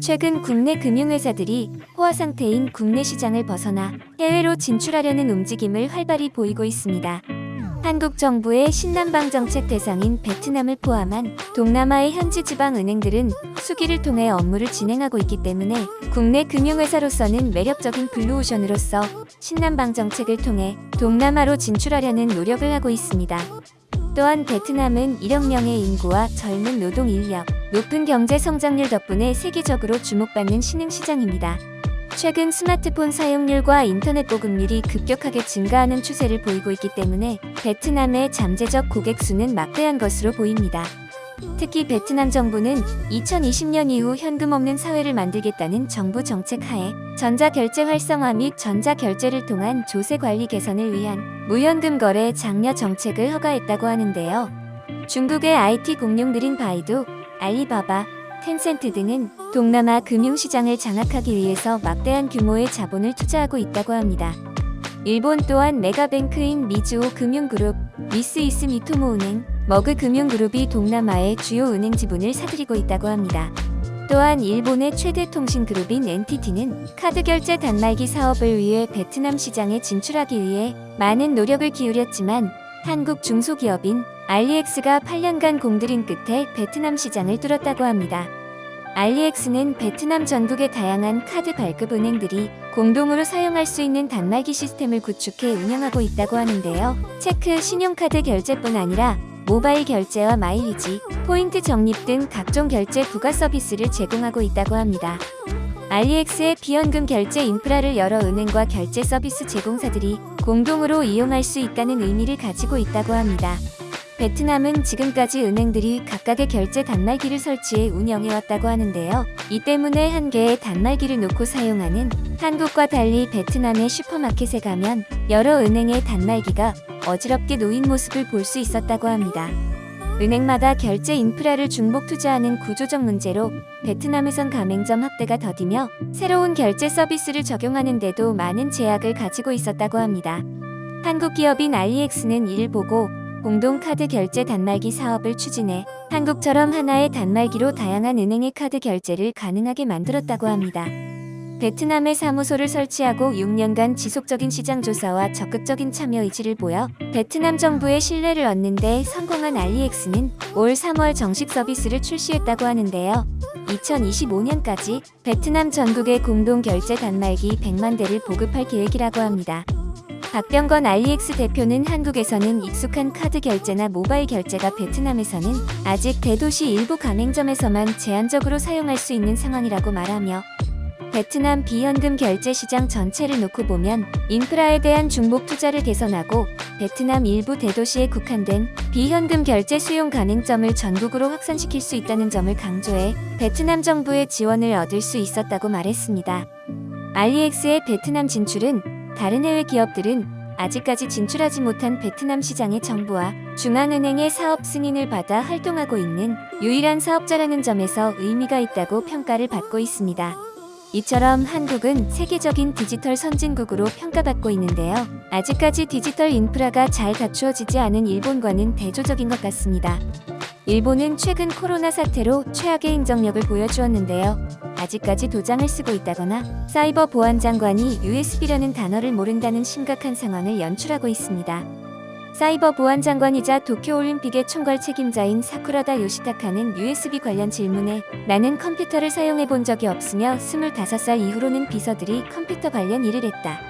최근 국내 금융회사들이 호화 상태인 국내 시장을 벗어나 해외로 진출하려는 움직임을 활발히 보이고 있습니다. 한국 정부의 신남방 정책 대상인 베트남을 포함한 동남아의 현지 지방 은행들은 수기를 통해 업무를 진행하고 있기 때문에 국내 금융회사로서는 매력적인 블루오션으로서 신남방 정책을 통해 동남아로 진출하려는 노력을 하고 있습니다. 또한 베트남은 1억 명의 인구와 젊은 노동 인력, 높은 경제 성장률 덕분에 세계적으로 주목받는 신흥시장입니다. 최근 스마트폰 사용률과 인터넷 보급률이 급격하게 증가하는 추세를 보이고 있기 때문에 베트남의 잠재적 고객 수는 막대한 것으로 보입니다. 특히 베트남 정부는 2020년 이후 현금 없는 사회를 만들겠다는 정부 정책 하에 전자결제 활성화 및 전자결제를 통한 조세 관리 개선을 위한 무현금 거래 장려 정책을 허가했다고 하는데요. 중국의 IT 공룡들인 바이두, 알리바바, 텐센트 등은 동남아 금융시장을 장악하기 위해서 막대한 규모의 자본을 투자하고 있다고 합니다. 일본 또한 메가뱅크인 미즈호 금융그룹, 미쓰이스 미토모은행, 머그 금융그룹이 동남아의 주요 은행 지분을 사들이고 있다고 합니다. 또한 일본의 최대 통신그룹인 NTT는 카드 결제 단말기 사업을 위해 베트남 시장에 진출하기 위해 많은 노력을 기울였지만 한국 중소기업인 알리엑스가 8년간 공들인 끝에 베트남 시장을 뚫었다고 합니다. 알리엑스는 베트남 전국의 다양한 카드 발급 은행들이 공동으로 사용할 수 있는 단말기 시스템을 구축해 운영하고 있다고 하는데요. 체크, 신용카드 결제뿐 아니라 모바일 결제와 마일리지, 포인트 적립 등 각종 결제 부가 서비스를 제공하고 있다고 합니다. 알리엑스의 비현금 결제 인프라를 여러 은행과 결제 서비스 제공사들이 공동으로 이용할 수 있다는 의미를 가지고 있다고 합니다. 베트남은 지금까지 은행들이 각각의 결제 단말기를 설치해 운영해왔다고 하는데요. 이 때문에 한 개의 단말기를 놓고 사용하는 한국과 달리 베트남의 슈퍼마켓에 가면 여러 은행의 단말기가 어지럽게 놓인 모습을 볼 수 있었다고 합니다. 은행마다 결제 인프라를 중복 투자하는 구조적 문제로 베트남에선 가맹점 확대가 더디며 새로운 결제 서비스를 적용하는데도 많은 제약을 가지고 있었다고 합니다. 한국 기업인 알리엑스는 이를 보고 공동 카드 결제 단말기 사업을 추진해 한국처럼 하나의 단말기로 다양한 은행의 카드 결제를 가능하게 만들었다고 합니다. 베트남에 사무소를 설치하고 6년간 지속적인 시장 조사와 적극적인 참여 의지를 보여 베트남 정부의 신뢰를 얻는 데 성공한 알리엑스는 올 3월 정식 서비스를 출시했다고 하는데요. 2025년까지 베트남 전국의 공동 결제 단말기 100만 대를 보급할 계획이라고 합니다. 박병건 알리엑스 대표는 한국에서는 익숙한 카드 결제나 모바일 결제가 베트남에서는 아직 대도시 일부 가맹점에서만 제한적으로 사용할 수 있는 상황이라고 말하며 베트남 비현금 결제 시장 전체를 놓고 보면 인프라에 대한 중복 투자를 개선하고 베트남 일부 대도시에 국한된 비현금 결제 수용 가능점을 전국으로 확산시킬 수 있다는 점을 강조해 베트남 정부의 지원을 얻을 수 있었다고 말했습니다. 알리엑스의 베트남 진출은 다른 해외 기업들은 아직까지 진출하지 못한 베트남 시장의 정부와 중앙은행의 사업 승인을 받아 활동하고 있는 유일한 사업자라는 점에서 의미가 있다고 평가를 받고 있습니다. 이처럼 한국은 세계적인 디지털 선진국으로 평가받고 있는데요. 아직까지 디지털 인프라가 잘 갖추어지지 않은 일본과는 대조적인 것 같습니다. 일본은 최근 코로나 사태로 최악의 행정력을 보여주었는데요. 아직까지 도장을 쓰고 있다거나 사이버 보안 장관이 USB라는 단어를 모른다는 심각한 상황을 연출하고 있습니다. 사이버 보안 장관이자 도쿄올림픽의 총괄 책임자인 사쿠라다 요시타카는 USB 관련 질문에 나는 컴퓨터를 사용해 본 적이 없으며 25살 이후로는 비서들이 컴퓨터 관련 일을 했다.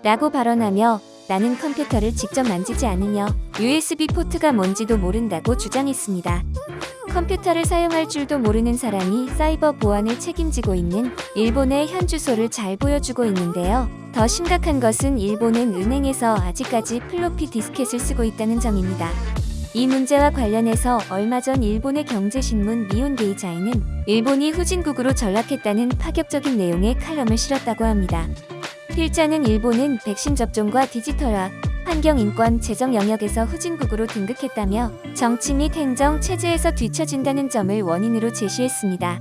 라고 발언하며 나는 컴퓨터를 직접 만지지 않으며 USB 포트가 뭔지도 모른다고 주장했습니다. 컴퓨터를 사용할 줄도 모르는 사람이 사이버 보안을 책임지고 있는 일본의 현 주소를 잘 보여주고 있는데요. 더 심각한 것은 일본은 은행에서 아직까지 플로피 디스켓을 쓰고 있다는 점입니다. 이 문제와 관련해서 얼마 전 일본의 경제신문 니혼게이자이는 일본이 후진국으로 전락했다는 파격적인 내용의 칼럼을 실었다고 합니다. 필자는 일본은 백신 접종과 디지털화, 환경, 인권, 재정 영역에서 후진국으로 등극했다며 정치 및 행정 체제에서 뒤처진다는 점을 원인으로 제시했습니다.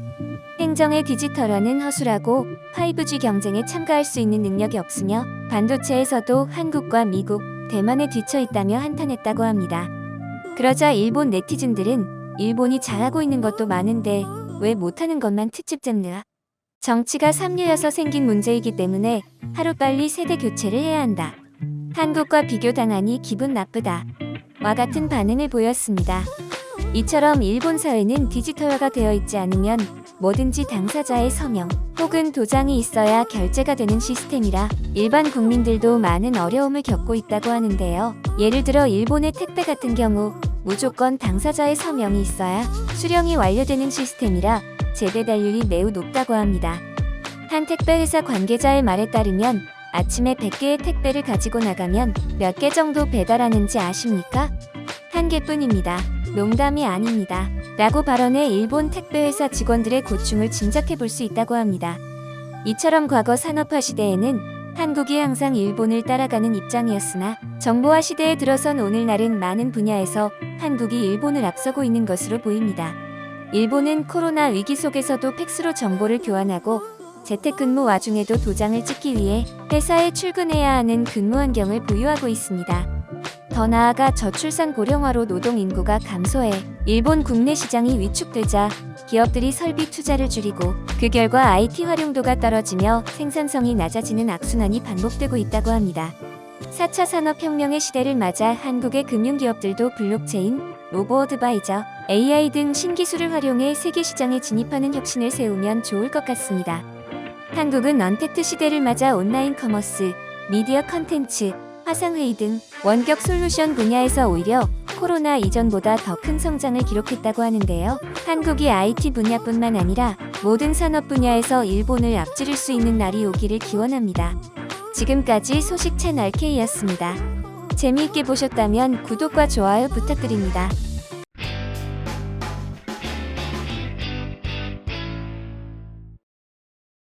행정의 디지털화는 허술하고 5G 경쟁에 참가할 수 있는 능력이 없으며 반도체에서도 한국과 미국, 대만에 뒤처 있다며 한탄했다고 합니다. 그러자 일본 네티즌들은 일본이 잘하고 있는 것도 많은데 왜 못하는 것만 특집 잡느냐? 정치가 삼류여서 생긴 문제이기 때문에 하루빨리 세대 교체를 해야 한다. 한국과 비교당하니 기분 나쁘다. 와 같은 반응을 보였습니다. 이처럼 일본 사회는 디지털화가 되어 있지 않으면 뭐든지 당사자의 서명 혹은 도장이 있어야 결제가 되는 시스템이라 일반 국민들도 많은 어려움을 겪고 있다고 하는데요. 예를 들어 일본의 택배 같은 경우 무조건 당사자의 서명이 있어야 수령이 완료되는 시스템이라 재배달률이 매우 높다고 합니다. 한 택배 회사 관계자의 말에 따르면 아침에 100개의 택배를 가지고 나가면 몇 개 정도 배달하는지 아십니까? 한 개뿐입니다. 농담이 아닙니다. 라고 발언해 일본 택배회사 직원들의 고충을 짐작해 볼 수 있다고 합니다. 이처럼 과거 산업화 시대에는 한국이 항상 일본을 따라가는 입장이었으나 정보화 시대에 들어선 오늘날은 많은 분야에서 한국이 일본을 앞서고 있는 것으로 보입니다. 일본은 코로나 위기 속에서도 팩스로 정보를 교환하고 재택근무 와중에도 도장을 찍기 위해 회사에 출근해야 하는 근무 환경을 보유하고 있습니다. 더 나아가 저출산 고령화로 노동 인구가 감소해 일본 국내 시장이 위축되자 기업들이 설비 투자를 줄이고 그 결과 IT 활용도가 떨어지며 생산성이 낮아지는 악순환이 반복되고 있다고 합니다. 4차 산업혁명의 시대를 맞아 한국의 금융기업들도 블록체인, 로보어드바이저, AI 등 신기술을 활용해 세계 시장에 진입하는 혁신을 세우면 좋을 것 같습니다. 한국은 언택트 시대를 맞아 온라인 커머스, 미디어 컨텐츠, 화상회의 등 원격 솔루션 분야에서 오히려 코로나 이전보다 더 큰 성장을 기록했다고 하는데요. 한국이 IT 분야뿐만 아니라 모든 산업 분야에서 일본을 앞지를 수 있는 날이 오기를 기원합니다. 지금까지 소식 채널 K였습니다. 재미있게 보셨다면 구독과 좋아요 부탁드립니다.